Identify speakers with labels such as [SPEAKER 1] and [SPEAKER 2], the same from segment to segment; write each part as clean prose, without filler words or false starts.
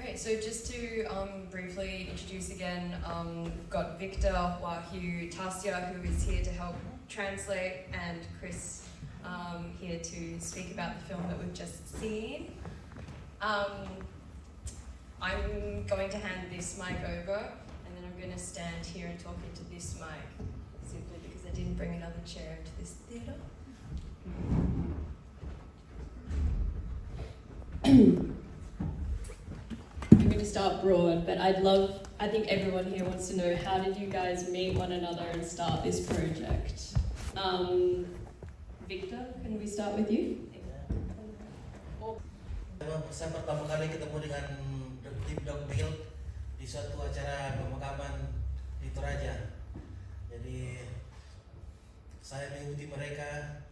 [SPEAKER 1] Okay, so just to briefly introduce again, we've got Victor, Wahyu, Tasya, who is here to help translate, and Chris here to speak about the film that we've just seen. I'm going to hand this mic over, and then I'm going to stand here and talk into this mic, simply because I didn't bring another chair into this theatre.
[SPEAKER 2] I'm going to start broad, but I think everyone here wants to know, how did you guys meet one another and start this project? Victor, can we start with you?
[SPEAKER 3] Saya pertama kali ketemu dengan tim Dogmill di suatu acara pemakaman di Toraja. Jadi saya mengikuti mereka,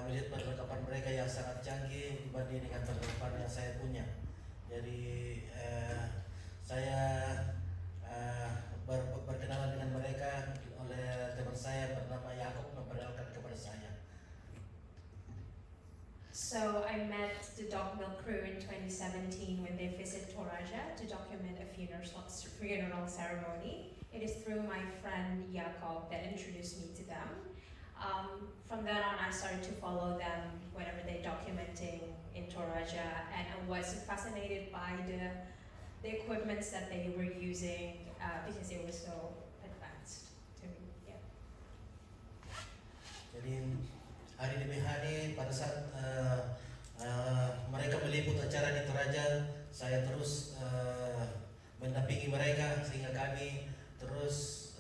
[SPEAKER 3] melihat perlengkapan mereka yang sangat canggih dibanding dengan perlengkapan yang saya punya. Jadi saya berkenalan dengan mereka oleh teman saya bernama Yakob memperkenalkan kepada saya.
[SPEAKER 4] So I met the Dog Milk crew in 2017 when they visited Toraja to document a funeral ceremony. It is through my friend Jakob that introduced me to them. From then on, I started to follow them whenever they're documenting in Toraja, and I was fascinated by the equipments that they were using because they were so advanced to me. Yeah.
[SPEAKER 3] Jadi hari demi hari pada saat mereka meliput acara di Toraja, saya terus mendampingi mereka sehingga kami terus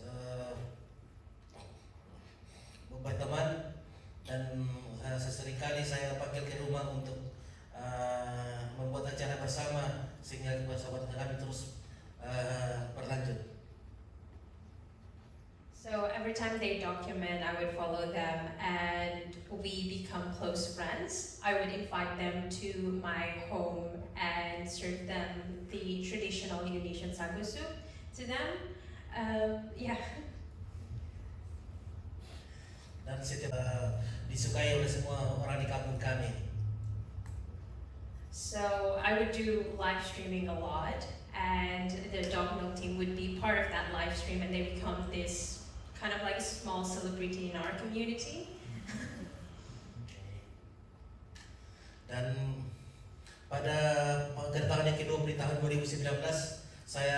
[SPEAKER 3] berteman, dan seseringkali saya panggil ke rumah untuk membuat acara bersama sehingga persahabatan kami terus berlanjut.
[SPEAKER 4] So every time they document, I would follow them and we become close friends. I would invite them to my home and serve them the traditional Indonesian sagu soup to them. Yeah.
[SPEAKER 3] Dan setiap disukai oleh semua orang di kampung kami.
[SPEAKER 4] So I would do live streaming a lot, and the Dog Milk team would be part of that live stream, and they become this kind of like a small celebrity in our community.
[SPEAKER 3] Dan pada kedatangan yang kedua di tahun 2019, saya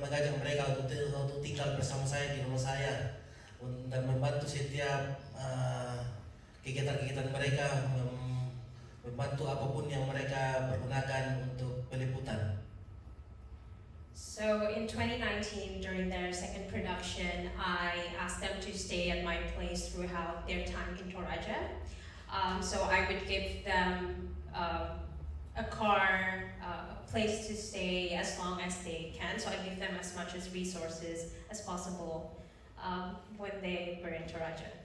[SPEAKER 3] mengajak mereka untuk tinggal bersama saya di rumah saya dan membantu setiap kegiatan-kegiatan mereka, membantu apapun yang mereka pergunakan untuk peliputan.
[SPEAKER 4] So in 2019, during their second production, I asked them to stay at my place throughout their time in Toraja. So I would give them a car, a place to stay as long as they can. So I give them as much as resources as possible when they were in Toraja.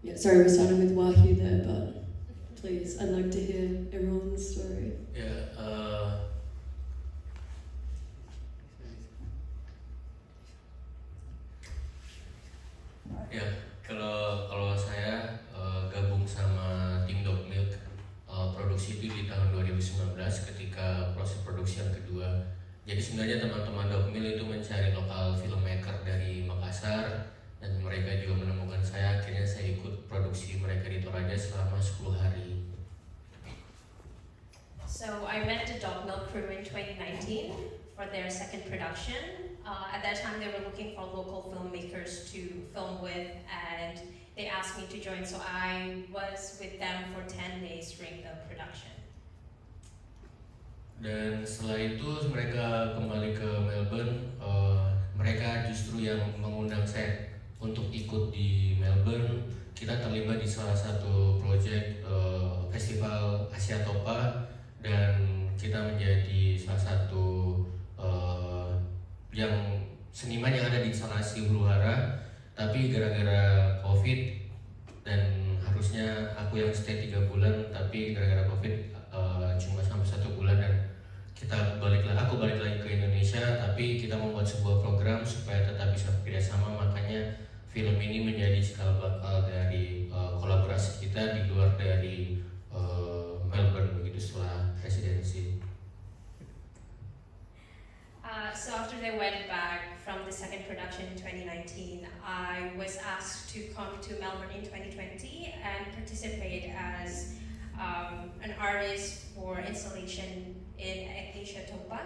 [SPEAKER 2] Yeah, sorry, we started with Wahyu there, but please, I'd like to hear everyone's story.
[SPEAKER 5] Kalau saya gabung sama tim Dog Milk produksi itu di tahun 2019 ketika proses produksi yang kedua. Jadi sebenarnya teman-teman Dog Milk itu mencari lokal filmmaker dari Makassar, dan mereka juga menemukan saya. Akhirnya saya ikut produksi mereka di Toraja selama 10 hari.
[SPEAKER 4] So I met the Dog Milk crew in 2019 for their second production. At that time they were looking for local filmmakers to film with, and they asked me to join, so I was with them for 10 days during the production.
[SPEAKER 5] Dan setelah itu mereka kembali ke Melbourne. Mereka justru yang mengundang saya untuk ikut di Melbourne. Kita terlibat di salah satu proyek festival Asia Topa, dan kita menjadi salah satu yang seniman yang ada di instalasi huru-hara. Tapi gara-gara COVID, dan harusnya aku yang stay 3 bulan, tapi gara-gara COVID cuma sampai 1 bulan, dan aku balik lagi ke Indonesia. Tapi kita membuat sebuah program supaya tetap bisa bekerja sama, makanya film ini menjadi cikal bakal dari kolaborasi kita di luar dari Melbourne begitu setelah residensi.
[SPEAKER 4] So after they went back from the second production in 2019, I was asked to come to Melbourne in 2020 and participate as an artist for installation in Asia Topa.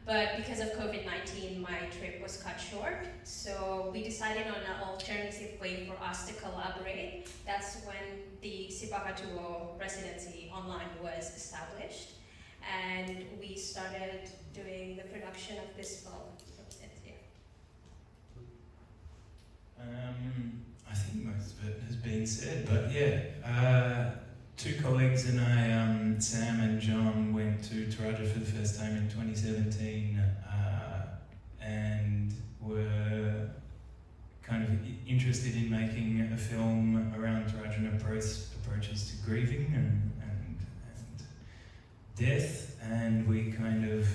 [SPEAKER 4] But because of COVID-19, my trip was cut short. So we decided on an alternative way for us to collaborate. That's when the Sipakatuo residency online was established. And we started doing the production of this film.
[SPEAKER 6] I think most of it has been said, but yeah, two colleagues and I, Sam and John, went to Toraja for the first time in 2017 and were kind of interested in making a film around Torajan approaches to grieving and death, and we kind of,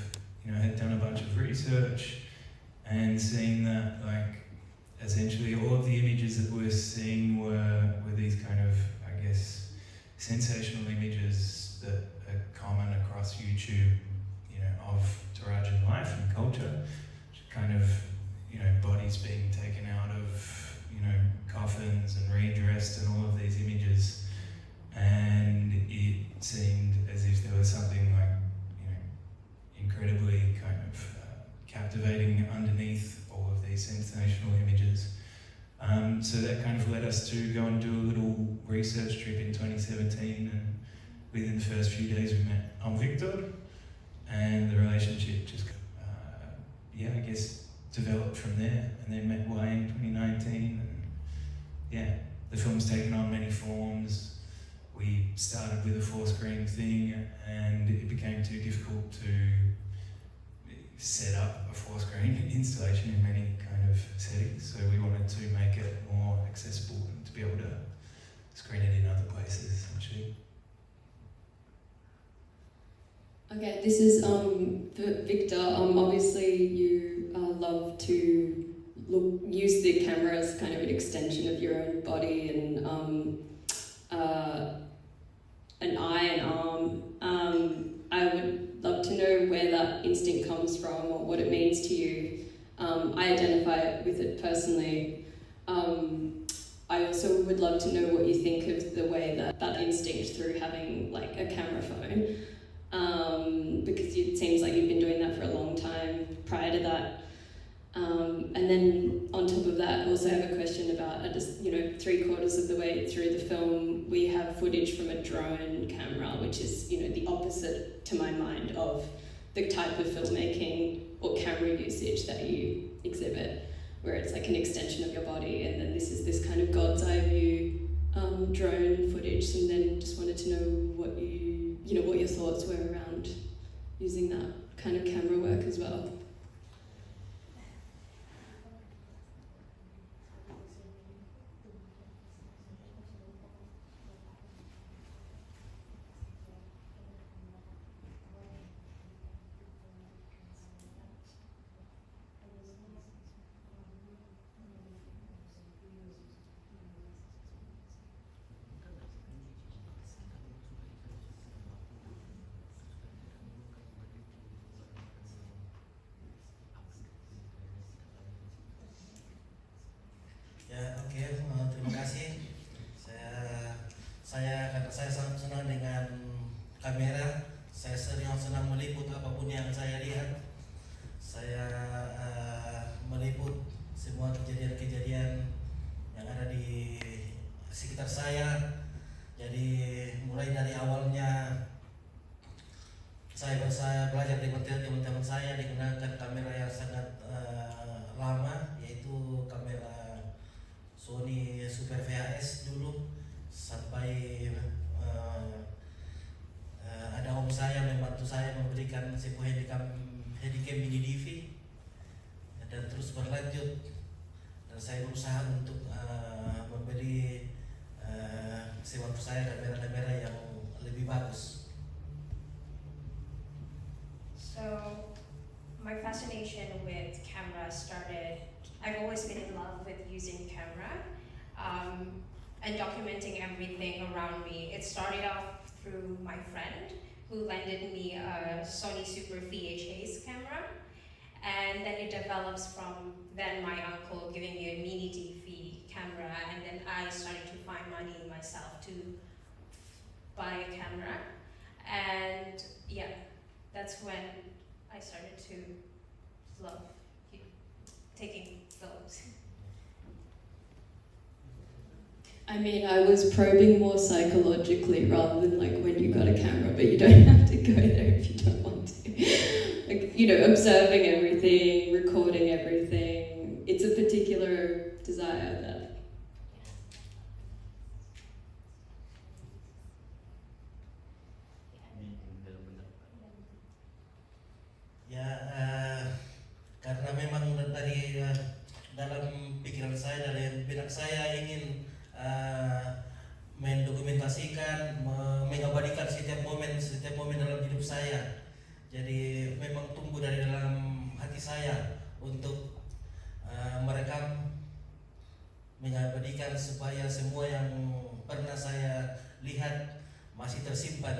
[SPEAKER 6] had done a bunch of research and seen that, like, essentially all of the images that we're seeing were these kind of, I guess, sensational images that are common across YouTube, of Torajan life and culture, kind of, bodies being taken out of, coffins and redressed and all of these images, and it seemed as if there was something like, incredibly kind of captivating underneath all of these sensational images. So that kind of led us to go and do a little research trip in 2017, and within the first few days we met Victor, and the relationship just, I guess, developed from there, and then met Y in 2019, and the film's taken on many forms. We started with a 4-screen thing, and it became too difficult to set up a 4-screen installation in many kind of settings, so we wanted to make it more accessible and to be able to screen it in other places, essentially.
[SPEAKER 2] Okay, this is Victor. Obviously, you love to use the camera as kind of an extension of your own body and an eye and arm. I would love to know where that instinct comes from or what it means to you. I identify with it personally. I also would love to know what you think of the way that instinct through having like a camera phone, because it seems like you've been doing that for a long time prior to that. And then on top of that, I also have a question about, just 3/4 of the way through the film, we have footage from a drone camera, which is, the opposite to my mind of the type of filmmaking or camera usage that you exhibit, where it's like an extension of your body, and then this is this kind of God's eye view drone footage. And then just wanted to know what what your thoughts were around using that kind of camera work as well.
[SPEAKER 3] Terima kasih. Karena saya sangat senang dengan kamera. Saya senang meliput apapun yang saya lihat. Saya meliput semua kejadian-kejadian yang ada di sekitar saya. Jadi mulai dari awalnya saya belajar dengan teman-teman saya digunakan kamera yang sangat lama, yaitu kamera Sony Super VHS dulu, sampai ada om saya membantu saya memberikan sebuah handycam mini DV, dan terus berlanjut, dan saya berusaha untuk membeli sewaktu saya kamera-kamera yang lebih bagus.
[SPEAKER 4] So my fascination with camera started I've always been in love with using camera and documenting everything around me. It started off through my friend who lended me a Sony Super VHS camera, and then it develops from then my uncle giving me a mini DV camera, and then I started to find money myself to buy a camera, and yeah, that's when I started to love taking films.
[SPEAKER 2] I mean, I was probing more psychologically rather than like when you got a camera, but you don't have to go there if you don't want to. Like, you know, observing everything, recording everything. It's a particular desire that.
[SPEAKER 3] Ya, karena memang dari dalam pikiran saya, dari benak saya ingin mendokumentasikan, mengabadikan setiap momen dalam hidup saya. Jadi memang tumbuh dari dalam hati saya untuk merekam, mengabadikan supaya semua yang pernah saya lihat masih tersimpan.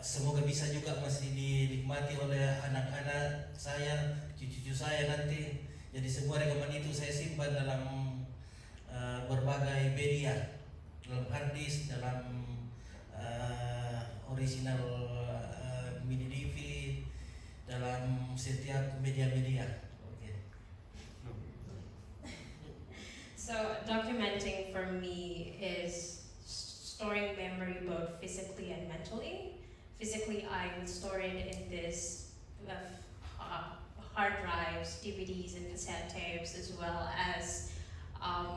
[SPEAKER 3] Semoga bisa juga masih dinikmati oleh anak-anak saya, cucu-cucu saya nanti. Jadi semua rekaman itu saya simpan dalam berbagai media, dalam hard disk, dalam original mini DV, dalam setiap media-media. Okay.
[SPEAKER 4] So documenting for me is storing memory both physically and mentally. Physically, I would store it in this hard drives, DVDs, and cassette tapes, as well as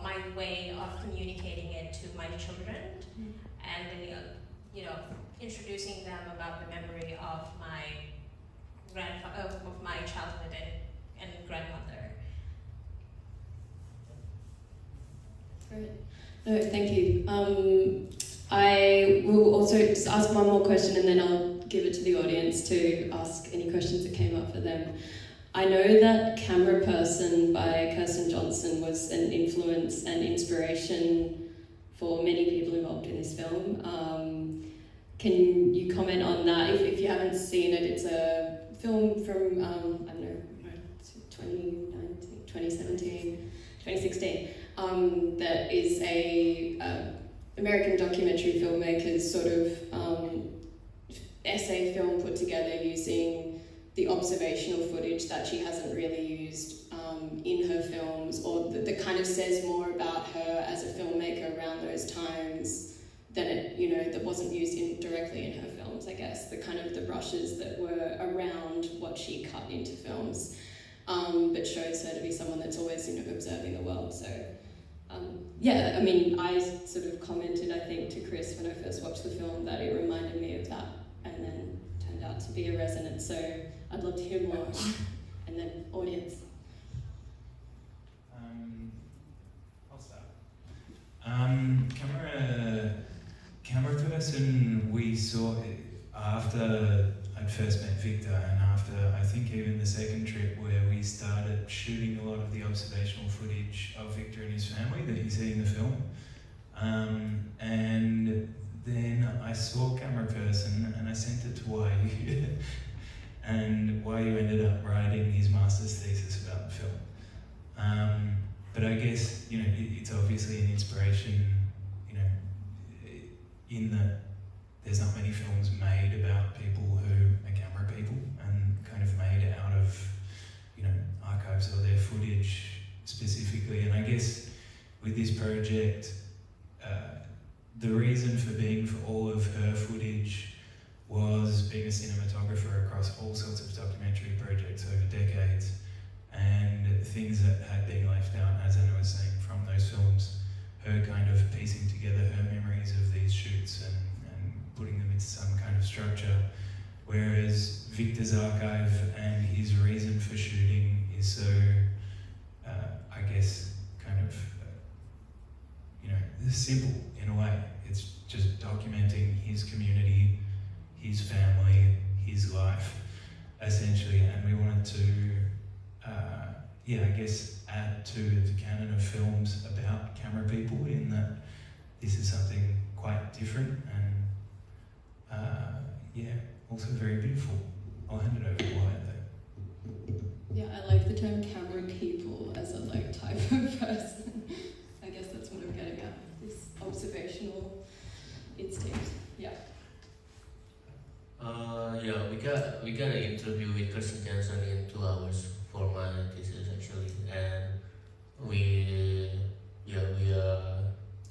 [SPEAKER 4] my way of communicating it to my children, and then introducing them about the memory of my of my childhood and grandmother.
[SPEAKER 2] Great. No, thank you. I will also just ask one more question and then I'll give it to the audience to ask any questions that came up for them. I know that Camera Person by Kirsten Johnson was an influence and inspiration for many people involved in this film. Can you comment on that? If you haven't seen it, it's a film from, 2016, that is a American documentary filmmaker's sort of essay film put together using the observational footage that she hasn't really used in her films, or that kind of says more about her as a filmmaker around those times than that wasn't used directly in her films, I guess. The kind of the brushes that were around what she cut into films, but shows her to be someone that's always observing the world. So I mean, I sort of commented, I think, to Chris when I first watched the film that it reminded me of that, and then turned out to be a resonance. So I'd love to hear more, and then audience.
[SPEAKER 6] I'll start. Camera Person, we saw it after I'd first met Victor, and after I think even the second trip where we started shooting a lot of the observational footage of Victor and his family that you see in the film. And then I saw Camera Person and I sent it to YU and YU ended up writing his master's thesis about the film. But I guess, it's obviously an inspiration, in that there's not many films made about people who are camera people and kind of made out of, archives or their footage specifically. And I guess with this project, the reason for being for all of her footage was being a cinematographer across all sorts of documentary projects over decades, and things that had been left out, as Anna was saying, from those films. Her kind of piecing together her memories of these shoots and putting them into some kind of structure, whereas Victor's archive and his reason for shooting is so, I guess, kind of, simple in a way. It's just documenting his community, his family, his life, essentially, and we wanted to, yeah, I guess add to the canon of films about camera people, in that this is something quite different and yeah, also very beautiful. I'll hand it over to Wyatt though.
[SPEAKER 2] Yeah, I like the term camera people as a like type of person. I guess that's what I'm getting at. This observational instinct. Yeah.
[SPEAKER 5] Yeah, we got an interview with Kirsten Johnson in 2 hours for my thesis actually, and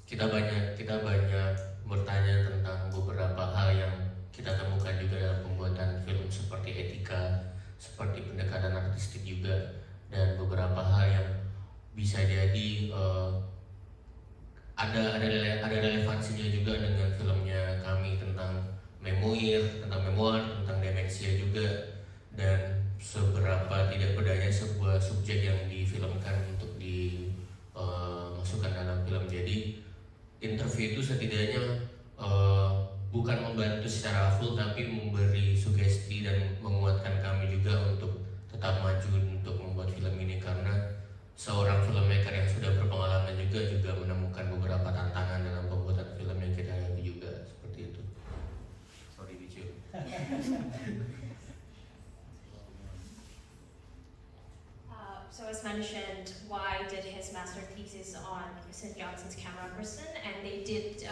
[SPEAKER 5] kita banyak bertanya tentang beberapa hal yang kita temukan juga dalam pembuatan film, seperti etika, seperti pendekatan artistik juga, dan beberapa hal yang bisa jadi ada relevansinya juga dengan filmnya kami tentang memoir, tentang demensia juga, dan seberapa tidak berdaya sebuah subjek yang difilmkan untuk dimasukkan dalam film. Jadi interview itu setidaknya bukan membantu secara full, tapi memberi sugesti dan menguatkan kami juga untuk tetap maju untuk membuat film ini, karena seorang filmmaker yang sudah berpengalaman juga menemukan beberapa tantangan dalam pembuatan film yang kita hadapi juga, seperti itu. Sorry Bicu.
[SPEAKER 4] So as mentioned, Y did his master thesis on Kristen Johnson's camera person, and they did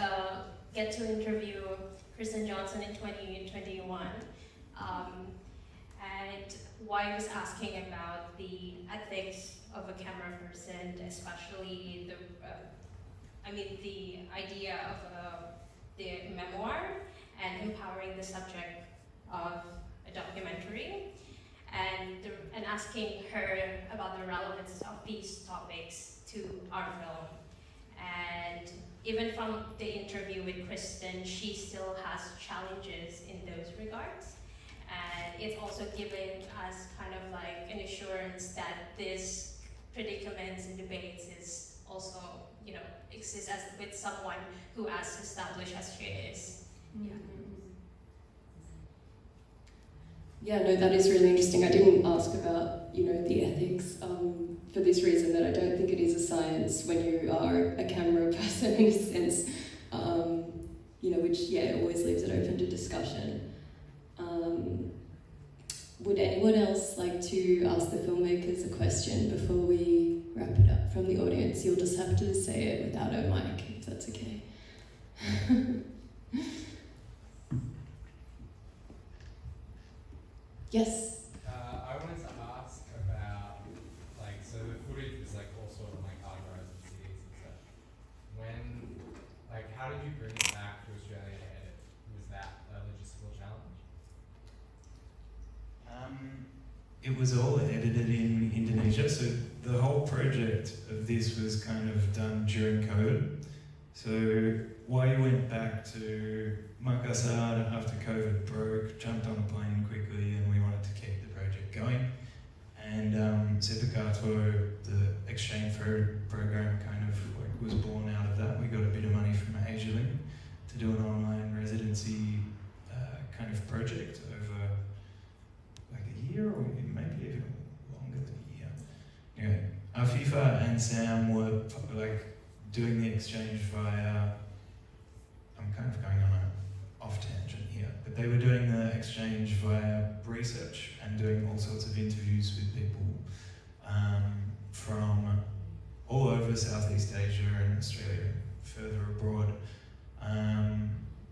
[SPEAKER 4] get to interview Kristen Johnson in 2021. And Y was asking about the ethics of a camera person, especially the idea of the memoir and empowering the subject of a documentary. And asking her about the relevance of these topics to our film. And even from the interview with Kristen, she still has challenges in those regards. And it's also given us kind of like an assurance that this predicaments and debates is also, exists as with someone who as established as she is. Yeah.
[SPEAKER 2] Yeah, no, that is really interesting. I didn't ask about, the ethics for this reason, that I don't think it is a science when you are a camera person in a sense, which, always leaves it open to discussion. Would anyone else like to ask the filmmakers a question before we wrap it up from the audience? You'll just have to say it without a mic, if that's okay. Yes.
[SPEAKER 7] I wanted to ask about, so the footage was all sort of categorized in cities and stuff. How did you bring it back to Australia to edit? Was that a logistical challenge?
[SPEAKER 6] It was all edited in Indonesia, so the whole project of this was kind of done during COVID. So we went back to Makassar after COVID broke, jumped on a plane quickly, and we wanted to keep the project going. And Sepakato, the exchange program, kind of was born out of that. We got a bit of money from AsiaLink to do an online residency kind of project over a year, or maybe even longer than a year. Anyway, Afifa and Sam were doing the exchange via, I'm kind of going on an off tangent here, but they were doing the exchange via research and doing all sorts of interviews with people from all over Southeast Asia and Australia, further abroad,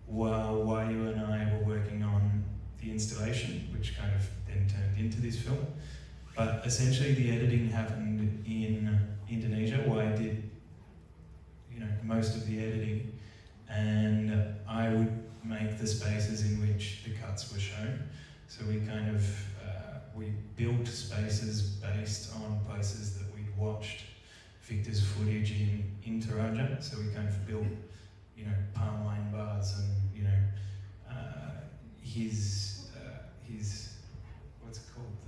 [SPEAKER 6] while you and I were working on the installation, which kind of then turned into this film. But essentially the editing happened in Indonesia, where I did most of the editing, and I would make the spaces in which the cuts were shown. So we kind of we built spaces based on places that we'd watched Victor's footage in Toraja. So we kind of built palm wine bars and his what's it called,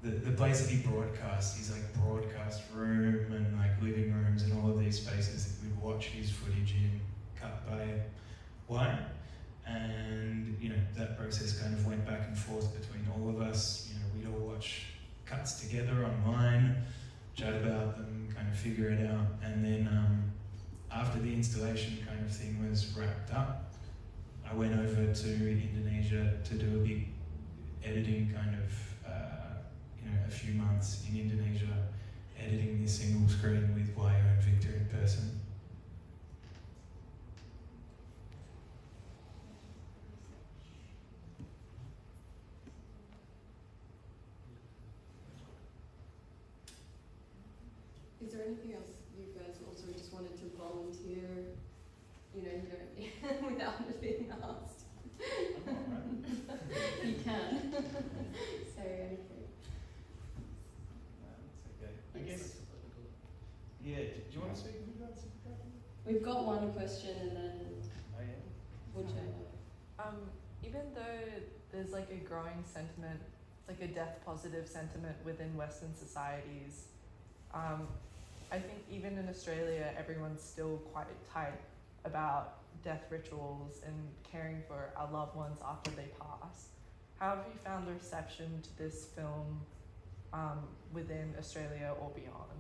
[SPEAKER 6] the place that he broadcast, his broadcast room and living rooms and all of these spaces that we'd watch his footage in, cut by Wyatt. And that process kind of went back and forth between all of us. We'd all watch cut figure it out. And then after the installation kind of thing was wrapped up, I went over to Indonesia to do a big editing kind of, a few months in Indonesia, editing this single screen with Wahyu and Victor in person.
[SPEAKER 2] Is there anything else you guys also just wanted to volunteer? You don't, without it being asked. You can. Say anything.
[SPEAKER 6] That's okay. I guess. Yeah. Do you want to speak with regards to that?
[SPEAKER 2] We've got one question and then whichever.
[SPEAKER 8] Even though there's like a growing sentiment, like a death positive sentiment within Western societies, I think even in Australia, everyone's still quite tight about death rituals and caring for our loved ones after they pass. How have you found the reception to this film within Australia or beyond?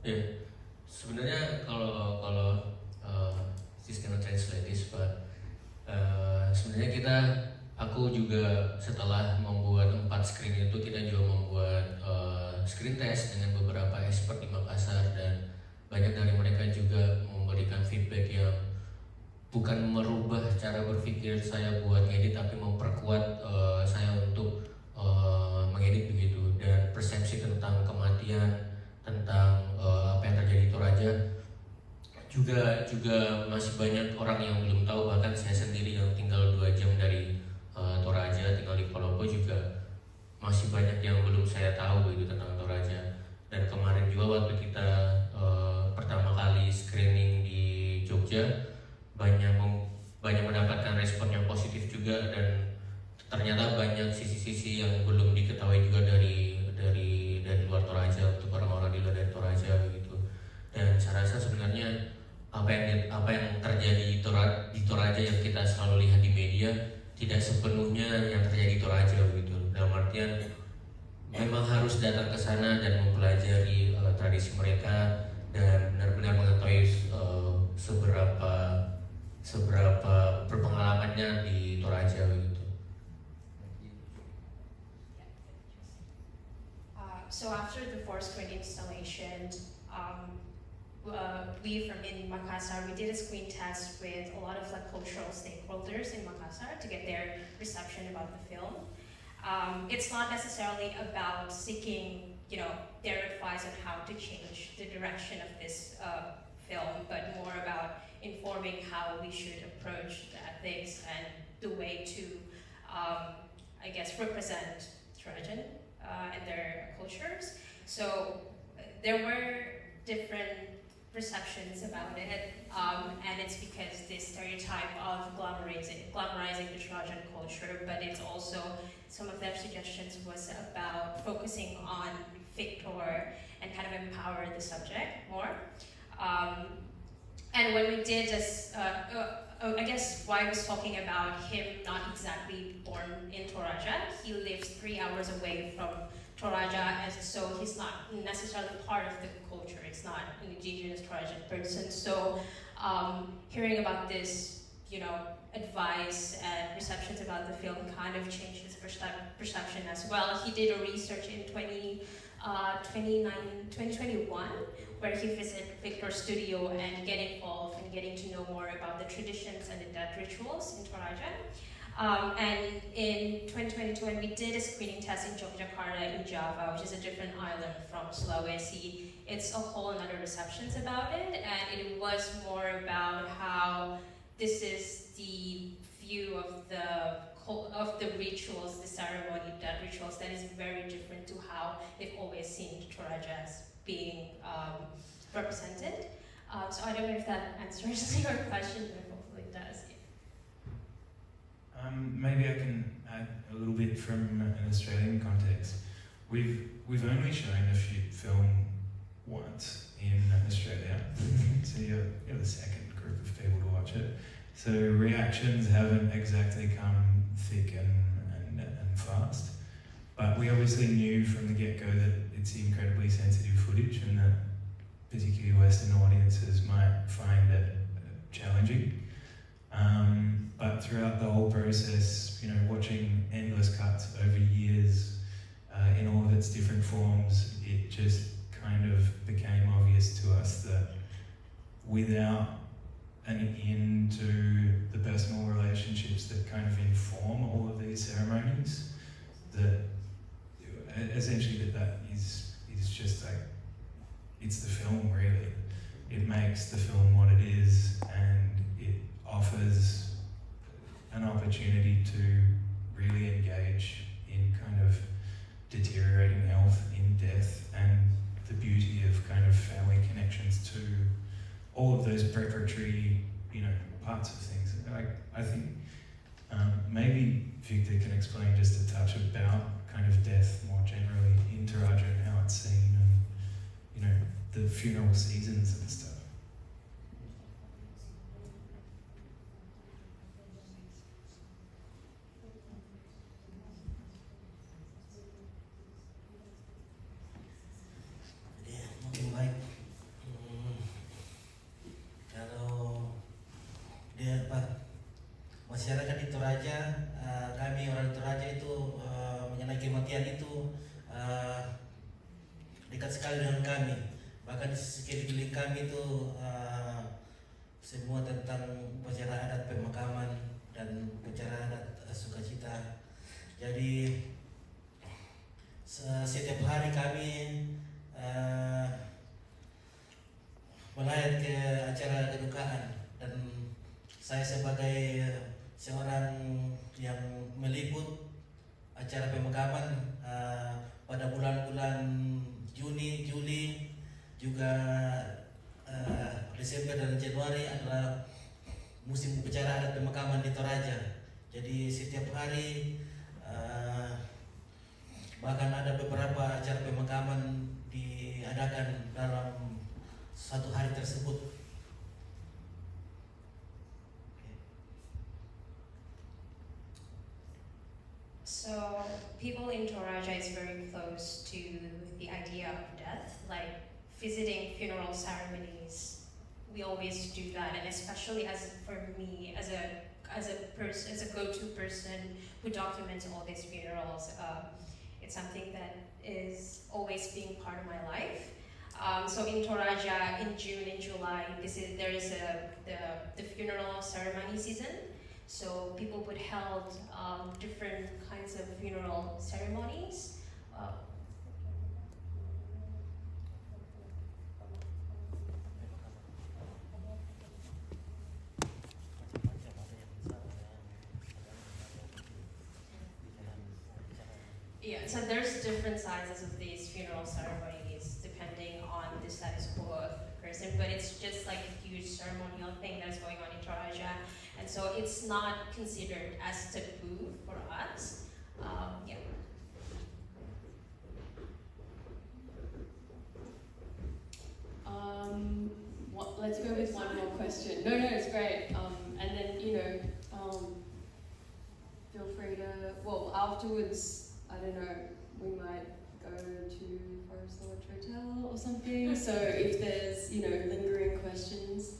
[SPEAKER 5] Ya, sebenarnya kalau she's gonna translate this, but sebenarnya aku juga setelah membuat 4 screen itu, kita juga membuat screen test dengan beberapa expert di Makassar, dan banyak dari mereka juga memberikan feedback yang bukan merubah cara berpikir saya buat ngedit, tapi memperkuat saya untuk mengedit begitu. Dan persepsi tentang kematian, tentang apa yang terjadi di Toraja juga masih banyak orang yang belum tahu. Bahkan saya sendiri yang tinggal 2 jam dari Toraja, tinggal di Palopo, juga masih banyak yang belum saya tahu begitu tentang Toraja. Dan kemarin juga waktu kita pertama kali screening di Jogja, banyak mendapatkan respon yang positif juga, dan ternyata banyak sisi-sisi yang belum diketahui juga dari luar Toraja, untuk orang-orang di luar dari Toraja begitu. Dan saya rasa sebenarnya apa yang terjadi di Toraja yang kita selalu lihat di media tidak sepenuhnya yang terjadi di Toraja begitu. Dalam artian memang harus datang ke sana dan mempelajari tradisi mereka dan benar-benar mengetahui seberapa berpengalamannya di Toraja begitu.
[SPEAKER 4] So after the 4 screen installation, we from in Makassar, we did a screen test with a lot of like cultural stakeholders in Makassar to get their reception about the film. It's not necessarily about seeking, their advice on how to change the direction of this film, but more about informing how we should approach the ethics and the way to, represent Trojan and their cultures. So there were different perceptions about it, and it's because this stereotype of glamorizing the Trojan culture, but it's also, some of their suggestions was about focusing on Victor and kind of empower the subject more. And when we did this, I guess why I was talking about him not exactly born in Toraja. He lives 3 hours away from Toraja, and so he's not necessarily part of the culture. It's not an indigenous Torajan person. So hearing about this, advice and receptions about the film kind of changed his perception as well. He did a research in 2021, where he visited Victor's studio and get involved and getting to know more about the traditions and the death rituals in Toraja. And in 2022, when we did a screening test in Yogyakarta in Java, which is a different island from Sulawesi, it's a whole another receptions about it, and it was more about how this is the view of the rituals, the ceremony, death rituals, that is very different to how they've always seen Toraja as being represented. So I don't know if that answers your question, but hopefully it does.
[SPEAKER 6] maybe I can add a little bit from an Australian context. We've only shown a film once in Australia, so you're the second group of people to watch it. So reactions haven't exactly come thick and fast. But we obviously knew from the get-go that it's incredibly sensitive footage and that particularly Western audiences might find it challenging. But throughout the whole process, watching endless cuts over years in all of its different forms, it just kind of became obvious to us that without an end to the personal relationships that kind of inform all of these ceremonies, that essentially that is just like, it's the film really. It makes the film what it is, and it offers an opportunity to really engage in kind of deteriorating health, in death, and the beauty of kind of family connections to all of those preparatory, parts of things. I think maybe Victor can explain just a touch about kind of death more generally in Toraja and how it's seen, and the funeral seasons and stuff.
[SPEAKER 3] Jadi mungkin baik kalau dia masyarakat di Toraja, kami orang Toraja itu mengenai kematian itu dekat sekali dengan kami. Bahkan di sekeliling kami itu semua tentang upacara adat pemakaman dan upacara adat sukacita. Jadi setiap hari kami melayat ke acara kedukaan, dan saya sebagai seorang yang meliput acara pemakaman pada bulan-bulan Juni, Juli, juga Desember dan Januari adalah musim upacara adat pemakaman di Toraja. Jadi setiap hari bahkan ada beberapa acara pemakaman diadakan dalam satu hari tersebut.
[SPEAKER 4] So people in Toraja is very close to the idea of death, like visiting funeral ceremonies. We always do that, and especially for me as a go-to person who documents all these funerals, it's something that is always being part of my life. So in Toraja, in June and July, there is the funeral ceremony season. So people would held different kinds of funeral ceremonies. Yeah, so there's different sizes of these funeral ceremonies depending on the status quo of the person, but it's just like a huge ceremonial thing that's going on in Toraja, and so it's not considered as taboo for us. Yeah.
[SPEAKER 2] Let's go with one more question. No, it's great. And then, feel free to, afterwards, I don't know, we might go to Forest Lodge Hotel or something. So if there's, lingering questions,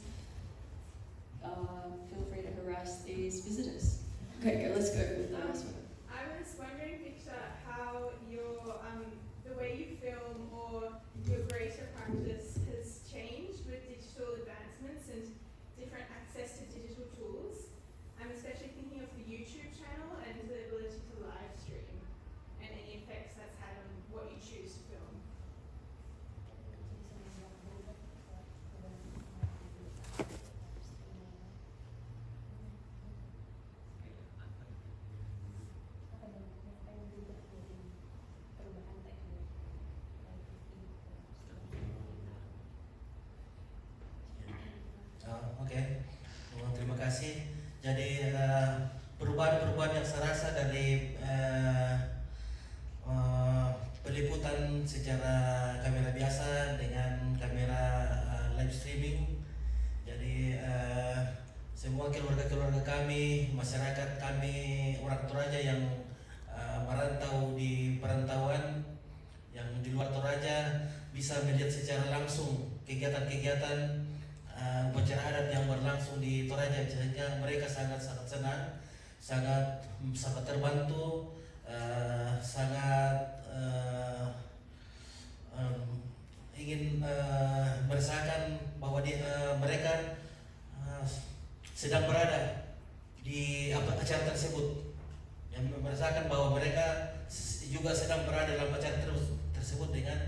[SPEAKER 2] feel free to harass these visitors. Okay, let's go with the last one.
[SPEAKER 9] I was wondering, Victor, how the way you film or your greater practice has changed with digital advancements and different access to digital tools. I'm especially thinking of the YouTube channel and the ability to live stream and any effects that's had on what you choose to film.
[SPEAKER 3] Oke. Terima kasih. Jadi perubahan-perubahan yang saya rasa dari peliputan secara kamera biasa dengan kamera live streaming. Jadi semua keluarga-keluarga kami, masyarakat kami, orang Toraja yang merantau di perantauan, yang di luar Toraja bisa melihat secara langsung kegiatan-kegiatan upacara adat yang berlangsung di Toraja, sehingga mereka sangat senang, sangat terbantu, sangat ingin merasakan bahwa mereka sedang berada di acara tersebut, yang merasakan bahwa mereka juga sedang berada dalam acara tersebut dengan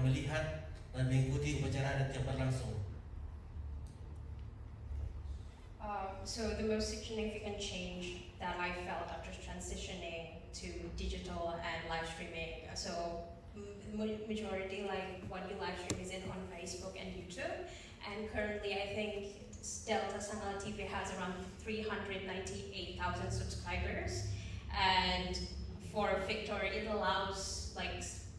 [SPEAKER 3] melihat dan mengikuti upacara adat yang berlangsung.
[SPEAKER 4] So the most significant change that I felt after transitioning to digital and live streaming. So majority like what you live stream is on Facebook and YouTube, and currently I think Delta SangallaTv has around 398,000 subscribers, and for Victor it allows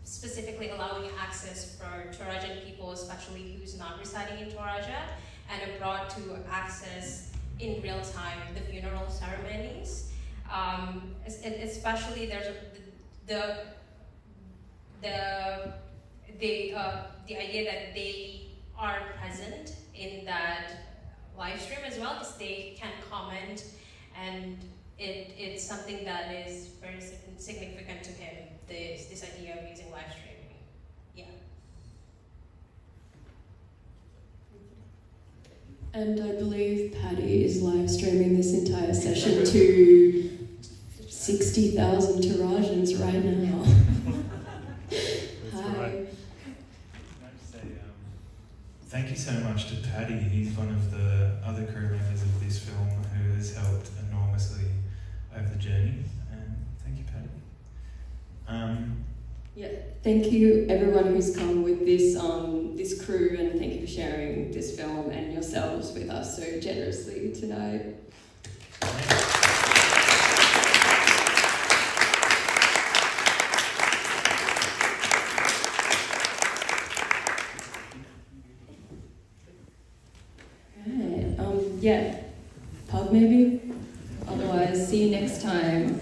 [SPEAKER 4] specifically allowing access for Torajan people, especially who's not residing in Toraja and abroad, to access in real time the funeral ceremonies. Especially there's the idea that they are present in that live stream as well, because they can comment, and it's something that is very significant to him, this idea of using live streaming. Yeah.
[SPEAKER 2] And I believe Paddy is live streaming this entire session to 60,000 Tarajans right now. Hi.
[SPEAKER 6] Thank you so much to Paddy. He's one of the other crew members of this film who has helped enormously over the journey. And thank you, Paddy.
[SPEAKER 2] Yeah, thank you everyone who's come with this this crew, and thank you for sharing this film and yourselves with us so generously tonight. Yeah, pub maybe? Otherwise, see you next time.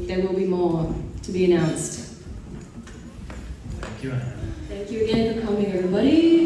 [SPEAKER 2] There will be more to be announced.
[SPEAKER 6] Thank you, Anna.
[SPEAKER 2] Thank you again for coming, everybody.